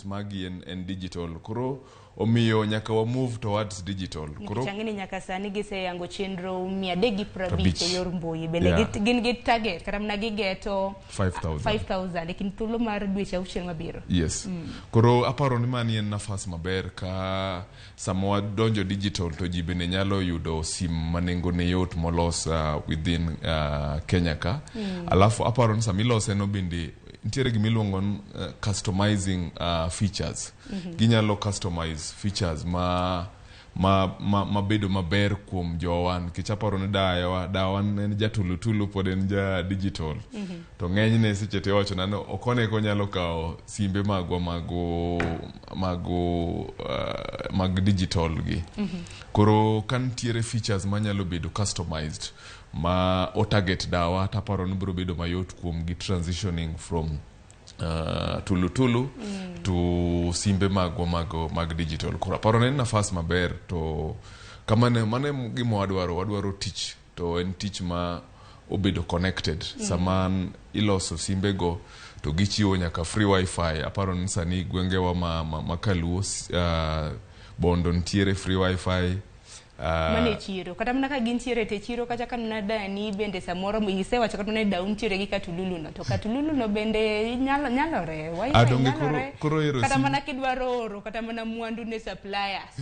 channels magi en digital. Koro omiyo nyaka wa move towards digital. Koro changini nyaka sani gise yango chenro 350 yor mbui bende gin gi target kata mna gi geto 5000 lekin thuolo mar dweche auchiel mabiro. Yes. Koro aparo ni mani en nafas maber ka samo donjo digital to ji bende nyalo yudo sim manengo ne yot molos within Kenya ka. Alafu aparo ni samilose no bende ntiere gimiluongo customizing features. Ginyalo customize features ma bedo maber kuom jowan. Kichaparo ni dawan en jatulu pod en ja digital. To ng'enyne seche te wacho nano okone ko nyalo kao simbe mag digital gi. Koro kan tiere features manyalo bedo customized ma o target dawa taparo ni biro bedo mayot kuom gi transitioning from tulu to simbe mag digital. Koro aparo ni nafas maber to kamane gimo wadwaro tich to en tich ma obedo connected. Saman iloso simbe go to gichiwo nyaka free wifi. Aparo ni sani gwengewa makaluo bondo ntiere free wifi. Mane chiro kata mna ka gintiere te chiro kata kana dani bende samoro isewa chakata ne daun tiere gi katululu no to katululu no bende nyalore wifi kata mana kidwaro oro kata mana mwandu ne suppliers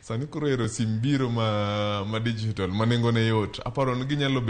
sani koro ero simbiro ma digital manengo ne yot aparo ni ginyalo